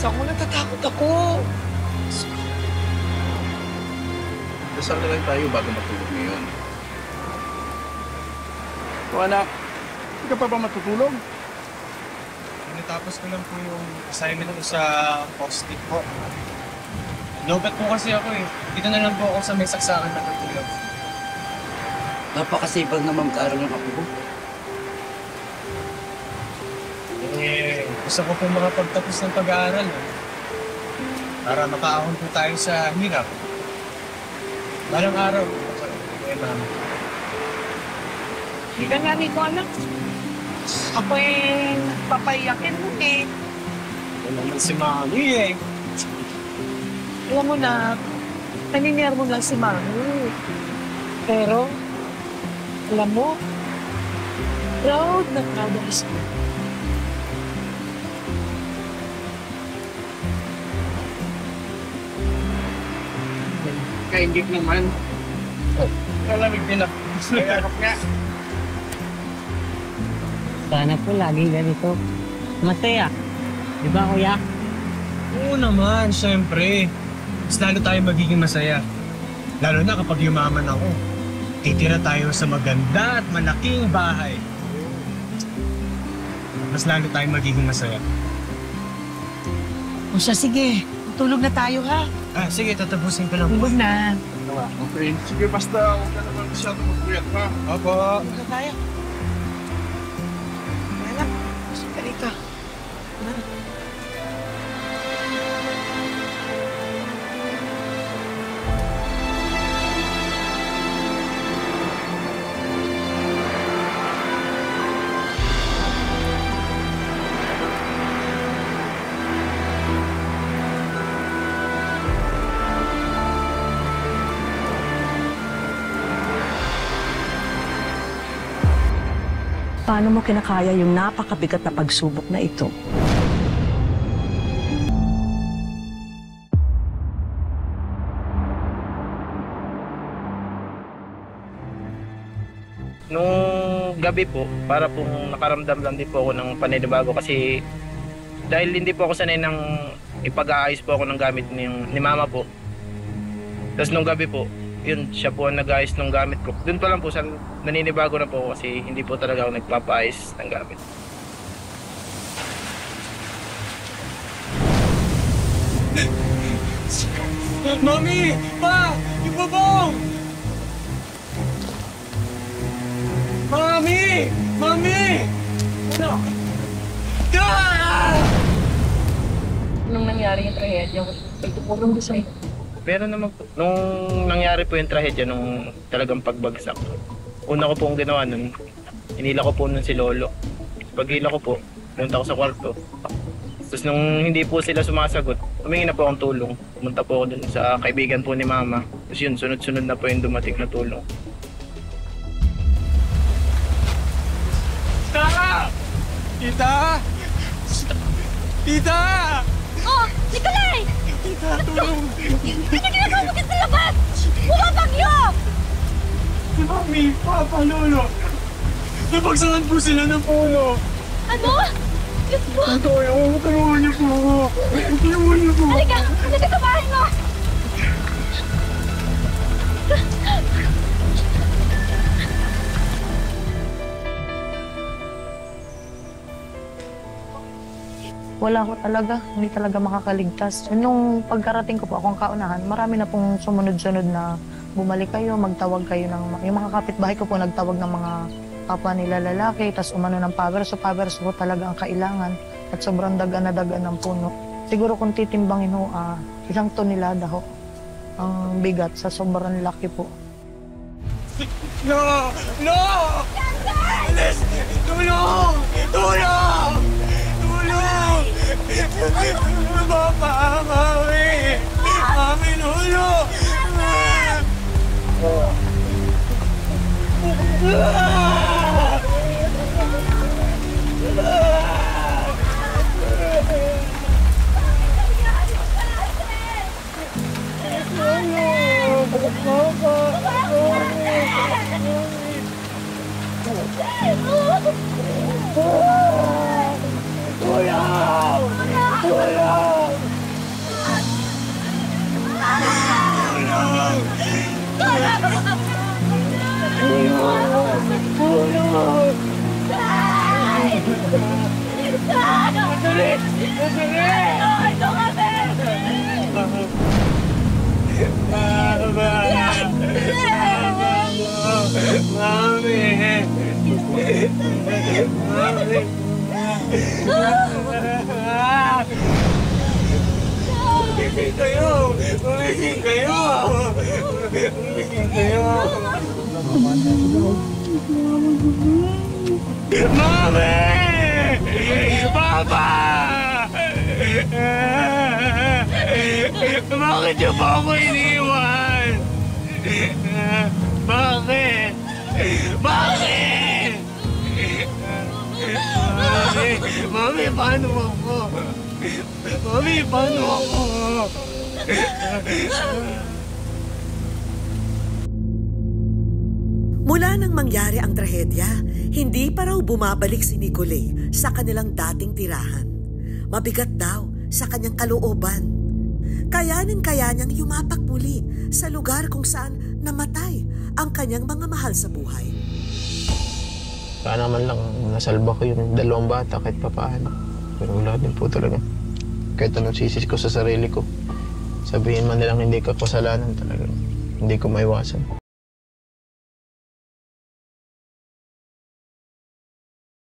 ako, natatakot ako. Dasal na lang tayo bago matulog ngayon. O anak, hindi ka pa ba matutulog? Natapos ko lang po yung assignment ko sa post-it po. Lobat po kasi ako eh. Dito na lang po ako sa may saksakan na natulog. Napakasipag naman mag-aaral ng apo ko. Gusto ko po makapagtapos ng pag-aaral eh. Para makaahon po tayo sa hirap. Balang araw. Mama. Hindi ka nga rito, anak. Ako eh, papayakin mo eh. Wala naman si Mami eh. Alam mo na, naninier mo lang si Mami. Pero, alam mo, proud na proud ako sa'yo. Kaingit naman. Kalamig din ako. Kayakap nga. Sana po laging ganito. Masaya. Di ba, kuya? Oo naman, syempre. Mas lalo tayo magiging masaya. Lalo na kapag yumaman ako. Titira tayo sa maganda at malaking bahay. Mas lalo tayo magiging masaya. O siya, sige. Tulog na tayo, ha? Ah, sige, tatapusin ko lang. Tulog na. Okay, sige basta huwag ka naman masyado magpuyat ha. Opo. Tulog na tayo. Anak, sige rito. Paano mo kinakaya yung napakabigat na pagsubok na ito? Nung gabi po, para pong nakaramdam lang din po ako ng paninibago kasi dahil hindi po ako sanay ng ipag-aayos po ako ng gamit ni mama po. Tapos nung gabi po, yun, siya po ang nag-aayos ng gamit ko. Doon pa lang po, naninibago na po ako kasi hindi po talaga ako nagpapaayos ng gamit. Mami! Pa! Yung babong! Mami! Mami! Ano? Ah! Nung nangyari yung trahedya, nagtutulong ko sa'yo. Pero naman po, nung nangyari po yung trahedya, nung talagang pagbagsak, una ko pong ginawa nun, inila ko po nun si Lolo. Pag-hila ko po, punta ko sa kwarto. Tapos nung hindi po sila sumasagot, humingi na po akong tulong. Pumunta po ako dun sa kaibigan po ni Mama. Tapos yun, sunod-sunod na po yung dumating na tulong. Tita! Tita! Tita! Oh, Nikolay! Tita, tulong! Ano ginagawa mo sa labas? Bumabagyo! Si Mami, Papa, Lolo! Napagsakan po sila ng puno! Ano? Diyos ko! Ito, tulungan niyo po ako! Tulungan niyo po! Halika! Halika sa bahay mo! Wala ko talaga, hindi talaga makakaligtas. Nung pagkarating ko po akong kaunahan, marami na pong sumunod-sunod na bumalik kayo, magtawag kayo ng... Yung mga kapitbahay ko po nagtawag ng mga kapwa nila lalaki, tas umano ng paverso. Paverso po talaga ang kailangan at sobrang dagan na dagan ng puno. Siguro kung titimbangin ho, 1 tonelada ho ang bigat sa sobrang laki po. No! No! Alis! Tulong! Tulong! Tulong! Papa! Mami! Mami, Lolo! Tulong! Tulong! Mami! Mami! Umising kayo! Umising kayo! Umising kayo! Mami! Papa! Bakit niyo ba ako iniwan? Bakit? Bakit? Mami, paano ako? Mami, paano ako? Mula nang mangyari ang trahedya, hindi pa raw bumabalik si Nicole sa kanilang dating tirahan. Mabigat daw sa kanyang kalooban. Kaya niyang yumapak muli sa lugar kung saan namatay ang kanyang mga mahal sa buhay. Sana naman lang nasalba ko yung 2 bata kahit papaano. Pero wala din po talaga. Kahit anong sisis ko sa sarili ko, sabihin man nilang hindi ka kasalanan talaga. Hindi ko maiwasan.